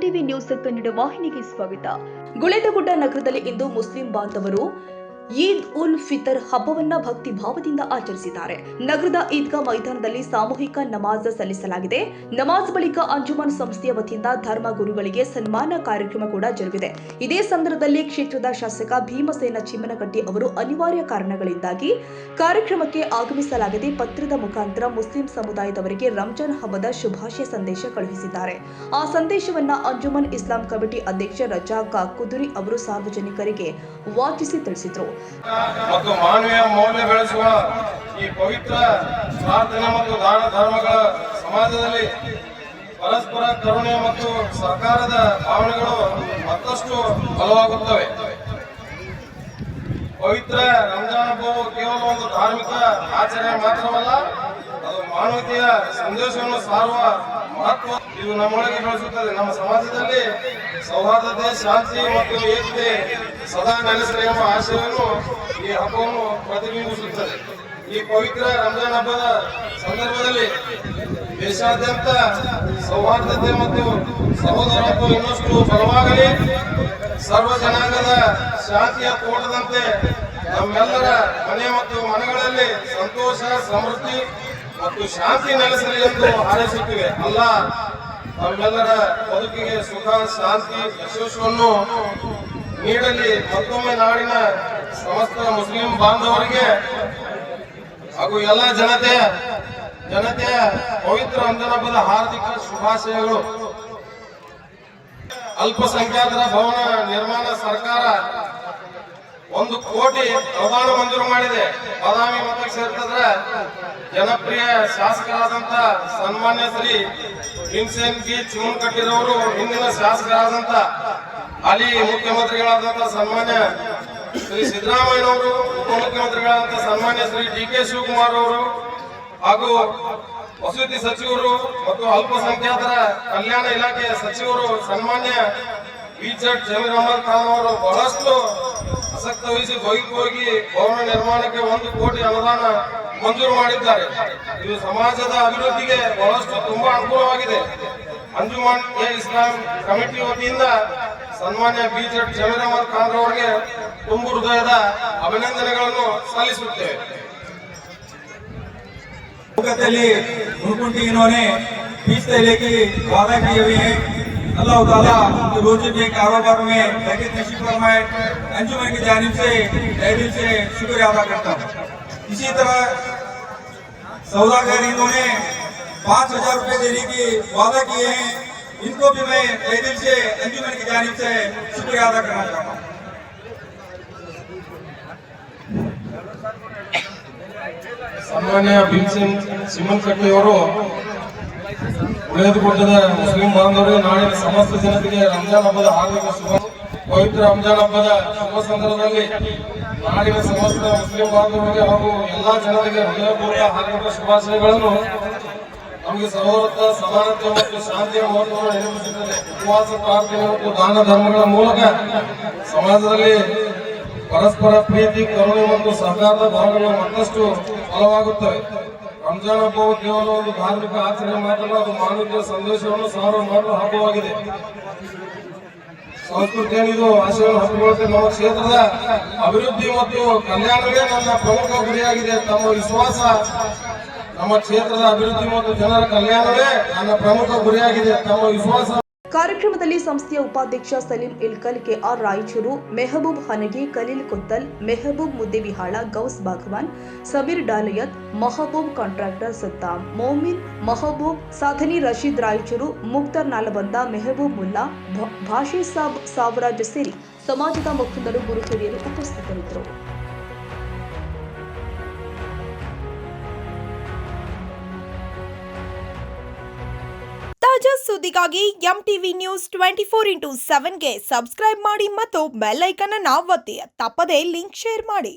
MTV news Kannada ವಾಹಿನಿಗೆ ಸ್ವಾಗತ. ಗುಳೇದಗುಡ್ಡ ನಗರದಲ್ಲಿ ಇಂದು ಮುಸ್ಲಿಂ ಬಾಂಧವರು ಈದ್ ಉಲ್ ಫಿತರ್ ಹಬ್ಬವನ್ನ ಭಕ್ತಿ ಭಾವದಿಂದ ಆಚರಿಸಿದ್ದಾರೆ. ನಗರದ ಈದ್ಗಾ ಮೈದಾನದಲ್ಲಿ ಸಾಮೂಹಿಕ ನಮಾಜ್ ಸಲ್ಲಿಸಲಾಗಿದೆ. ನಮಾಜ್ ಬಳಿಕ ಅಂಜುಮನ್ ಸಂಸ್ಥೆಯ ವತಿಯಿಂದ ಧರ್ಮ ಗುರುಗಳಿಗೆ ಸನ್ಮಾನ ಕಾರ್ಯಕ್ರಮ ಕೂಡ ಜರುಗಿದೆ. ಇದೇ ಸಂದರ್ಭದಲ್ಲಿ ಕ್ಷೇತ್ರದ ಶಾಸಕ ಭೀಮಸೇನ ಚಿಮ್ಮನಕಟ್ಟಿ ಅವರು ಅನಿವಾರ್ಯ ಕಾರಣಗಳಿಂದಾಗಿ ಕಾರ್ಯಕ್ರಮಕ್ಕೆ ಆಗಮಿಸಲಾಗದೆ ಪತ್ರದ ಮುಖಾಂತರ ಮುಸ್ಲಿಂ ಸಮುದಾಯದವರಿಗೆ ರಂಜಾನ್ ಹಬ್ಬದ ಶುಭಾಶಯ ಸಂದೇಶ ಕಳುಹಿಸಿದ್ದಾರೆ. ಆ ಸಂದೇಶವನ್ನ ಅಂಜುಮನ್ ಇಸ್ಲಾಂ ಕಮಿಟಿ ಅಧ್ಯಕ್ಷ ರಜಾಕ್ ಕುದುರಿ ಅವರು ಸಾರ್ವಜನಿಕರಿಗೆ ವಾಚಿಸಿ ತಿಳಿಸಿದರು. ಮತ್ತು ಮಾನವೀಯ ಮೌಲ್ಯ ಬೆಳೆಸುವ ಈ ಪವಿತ್ರ ಪ್ರಾರ್ಥನೆ ಮತ್ತು ದಾನ ಧರ್ಮಗಳ ಸಮಾಜದಲ್ಲಿ ಪರಸ್ಪರ ಕರುಣೆ ಮತ್ತು ಸಹಕಾರದ ಭಾವನೆಗಳು ಮತ್ತಷ್ಟು ಬಲವಾಗುತ್ತವೆ. ಪವಿತ್ರ ರಂಜಾನ್ ಹಬ್ಬವು ಕೇವಲ ಒಂದು ಧಾರ್ಮಿಕ ಆಚರಣೆ ಮಾತ್ರವಲ್ಲ, ಅದು ಮಾನವೀಯತೆಯ ಸಂದೇಶವನ್ನು ಸಾರುವ ಮಹತ್ವ ಇದು ನಮ್ಮೊಳಗೆ ಬೆಳೆಸುತ್ತದೆ. ನಮ್ಮ ಸಮಾಜದಲ್ಲಿ ಸೌಹಾರ್ದತೆ, ಶಾಂತಿ ಮತ್ತು ಏಕತೆ ಸದಾ ನೆಲೆಸಲಿ ಎಂಬ ಆಶಯವನ್ನು ಈ ಹಬ್ಬವನ್ನು ಪ್ರತಿಬಿಂಬಿಸುತ್ತದೆ. ಈ ಪವಿತ್ರ ರಂಜಾನ್ ಹಬ್ಬದ ಸಂದರ್ಭದಲ್ಲಿ ದೇಶಾದ್ಯಂತ ಸೌಹಾರ್ದತೆ ಮತ್ತು ಸಹೋದರತ್ವ ಇನ್ನಷ್ಟು ಬಲವಾಗಲಿ, ಸರ್ವ ಜನಾಂಗದ ಶಾಂತಿಯ ತೋಟದಂತೆ ನಮ್ಮೆಲ್ಲರ ಮನೆ ಮತ್ತು ಮನೆಗಳಲ್ಲಿ ಸಂತೋಷ, ಸಮೃದ್ಧಿ ಮತ್ತು ಶಾಂತಿ ನೆಲೆಸಲಿ ಎಂದು ಹಾರೈಸುತ್ತೇವೆ. ಅಲ್ಲ ನಮ್ಮೆಲ್ಲರ ಬದುಕಿಗೆ ಸುಖ, ಶಾಂತಿ, ಯಶಸ್ಸನ್ನು ನೀಡಲಿ. ಮತ್ತೊಮ್ಮೆ ನಾಡಿನ ಸಮಸ್ತ ಮುಸ್ಲಿಂ ಬಾಂಧವರಿಗೆ ಹಾಗೂ ಎಲ್ಲ ಜನತೆಯ ಪವಿತ್ರ ರಂಜಾನ್ ಹಬ್ಬದ ಹಾರ್ದಿಕ ಶುಭಾಶಯಗಳು. ಅಲ್ಪಸಂಖ್ಯಾತರ ಭವನ ನಿರ್ಮಾಣ ಸರ್ಕಾರ 1 ಕೋಟಿ ಅನುದಾನ ಮಂಜೂರು ಮಾಡಿದೆ. ಬಾದಾಮಿ ಮತಕ್ಷೇತ್ರದ ಜನಪ್ರಿಯ ಶಾಸಕರಾದಂತ ಸನ್ಮಾನ್ಯ ಶ್ರೀ ಭೀಮಸೇನ್ ಜಿ ಚಿಮ್ಮನಕಟ್ಟಿರವರು, ಹಿಂದಿನ ಶಾಸಕರಾದಂತ ಹಾಲಿ ಮುಖ್ಯಮಂತ್ರಿಗಳಾದಂತ ಸನ್ಮಾನ್ಯ ಶ್ರೀ ಸಿದ್ದರಾಮಯ್ಯನವರು, ಉಪಮುಖ್ಯಮಂತ್ರಿಗಳಾದಂತ ಸನ್ಮಾನ್ಯ ಶ್ರೀ ಡಿ.ಕೆ. ಶಿವಕುಮಾರ್ ಅವರು ಹಾಗೂ ವಸತಿ ಸಚಿವರು ಮತ್ತು ಅಲ್ಪಸಂಖ್ಯಾತರ ಕಲ್ಯಾಣ ಇಲಾಖೆ ಸಚಿವರು ಸನ್ಮಾನ್ಯ ಬಿ.ಜೆಡ್ ಜಮೀರ್ ಅಹಮದ್ ಖಾನ್ ಅವರು ಬಹಳಷ್ಟು ಆಸಕ್ತಿ ವಹಿಸಿ ಬೈಕೋಗಿ ಭವನ ನಿರ್ಮಾಣಕ್ಕೆ 1 ಕೋಟಿ ಅನುದಾನ ಮಂಜೂರು ಮಾಡಿದ್ದಾರೆ. ಇದು ಸಮಾಜದ ಅಭಿವೃದ್ಧಿಗೆ ಬಹಳಷ್ಟು ತುಂಬಾ ಅನುಕೂಲವಾಗಿದೆ. ಅಂಜುಮನ್ ಇಸ್ಲಾಂ ಕಮಿಟಿ ವತಿಯಿಂದ ಸನ್ಮಾನ್ಯ ಬಿ.ಜೆಡ್ ಜಮೀರ್ ಅಹಮದ್ ಖಾನ್ ಅವರಿಗೆ ತುಂಬು ಹೃದಯದ ಅಭಿನಂದನೆಗಳನ್ನು ಸಲ್ಲಿಸುತ್ತೇವೆ. उनकी इन्होंने फीस लेके वादा किए हुए हैं। अल्लाह ताला उनके रोजे में, कारोबार में बरकत नसीब फरमाए। अंजुमन की जानिब से तहे दिल से शुक्रिया अदा करता हूँ। इसी तरह सौदागर इन्होंने 5,000 रुपए देने की वादा किए हैं। इनको भी मैं तहे दिल से अंजुमन की जानिब से शुक्रिया अदा करना चाहता हूँ। ಸನ್ಮಾನ್ಯ ಭೀಮಸೇನ್ ಚಿಮ್ಮನಕಟ್ಟಿ ಅವರು ಗುಳೇದಗುಡ್ಡದ ಮುಸ್ಲಿಂ ಬಾಂಧವರಿಗೆ ನಾಡಿನ ಸಮಸ್ತ ಜನತೆಗೆ ರಂಜಾನ್ ಹಬ್ಬದ ಹಾರ್ದಿಕ ಶುಭ. ಪವಿತ್ರ ರಂಜಾನ್ ಹಬ್ಬದ ಶುಭ ಸಂದರ್ಭದಲ್ಲಿ ನಾಡಿನ ಸಮಸ್ತ ಮುಸ್ಲಿಂ ಬಾಂಧವರಿಗೆ ಹಾಗೂ ಎಲ್ಲಾ ಜನರಿಗೆ ಹೃದಯಪೂರ್ವಕ ಹಾರ್ದಿಕ ಶುಭಾಶಯಗಳನ್ನು. ನಮಗೆ ಸಹೋದರತ್ವ, ಸಮಾನತ್ವ ಮತ್ತು ಶಾಂತಿಯ ಮಹತ್ವವನ್ನು ನೆನಪಿಸುತ್ತದೆ. ಉಪವಾಸ, ಪ್ರಾರ್ಥನೆ ಮತ್ತು ದಾನ ಧರ್ಮಗಳ ಮೂಲಕ ಸಮಾಜದಲ್ಲಿ ಪರಸ್ಪರ ಪ್ರೀತಿ, ಕರುಣೆ ಮತ್ತು ಸಹಕಾರದ ಭಾವನೆಗಳು ಮತ್ತಷ್ಟು ಬಲವಾಗುತ್ತವೆ. ರಂಜಾನ್ ಹಬ್ಬವು ಕೇವಲ ಒಂದು ಧಾರ್ಮಿಕ ಆಚರಣೆ ಮಾತ್ರ, ಅದು ಮಾನವೀಯ ಸಂದೇಶವನ್ನು ಸಾರುವ ಮಾಡುವ ಹಬ್ಬವಾಗಿದೆ. ಸಂಸ್ಕೃತಿಯಲ್ಲಿದು ಆಶಯವನ್ನು ಹಮ್ಮಿಕೊಳ್ಳುತ್ತೆ. ನಮ್ಮ ಕ್ಷೇತ್ರದ ಅಭಿವೃದ್ಧಿ ಮತ್ತು ಕಲ್ಯಾಣವೇ ನನ್ನ ಪ್ರಮುಖ ಗುರಿಯಾಗಿದೆ. ತಮ್ಮ ವಿಶ್ವಾಸ, ನಮ್ಮ ಕ್ಷೇತ್ರದ ಅಭಿವೃದ್ಧಿ ಮತ್ತು ಜನರ ಕಲ್ಯಾಣವೇ ನನ್ನ ಪ್ರಮುಖ ಗುರಿಯಾಗಿದೆ. ತಮ್ಮ ವಿಶ್ವಾಸ. ಕಾರ್ಯಕ್ರಮದಲ್ಲಿ ಸಂಸ್ಥೆಯ ಉಪಾಧ್ಯಕ್ಷ ಸಲೀಂ ಇಲ್ಕಲ್, ಕೆಆರ್ ರಾಯಚೂರು, ಮೆಹಬೂಬ್ ಹನಗಿ, ಖಲೀಲ್ ಕುತ್ತಲ್, ಮೆಹಬೂಬ್ ಮುದ್ದೇಬಿಹಾಳ, ಗೌಸ್ ಬಾಘವಾನ್, ಸಮೀರ್ ಡಾಲಯತ್, ಮಹಬೂಬ್ ಕಾಂಟ್ರಾಕ್ಟರ್ ಸದ್ದಾಂ, ಮೋಮಿನ್ ಮಹಬೂಬ್, ಸಾಧನಿ ರಶೀದ್ ರಾಯಚೂರು, ಮುಕ್ತರ್ ನಾಲಬಂದ, ಮೆಹಬೂಬ್ ಮುಲ್ಲಾ, ಭಾಷೆ ಸಾಬ್ ಸಾವರಾಜ್ ಸೇರಿ ಸಮಾಜದ ಮುಖಂಡರು, ಗುರು ಹಿರಿಯರು ಉಪಸ್ಥಿತರಿದ್ದರು. ತಾಜಾ ಸುದ್ದಿಗಾಗಿ ಎಂಟಿವಿ ನ್ಯೂಸ್ 24x7ಗೆ ಸಬ್ಸ್ಕ್ರೈಬ್ ಮಾಡಿ ಮತ್ತು ಬೆಲ್ ಐಕಾನ್ ಅನ್ನು ಒತ್ತಿ. ತಪ್ಪದೇ ಲಿಂಕ್ ಶೇರ್ ಮಾಡಿ.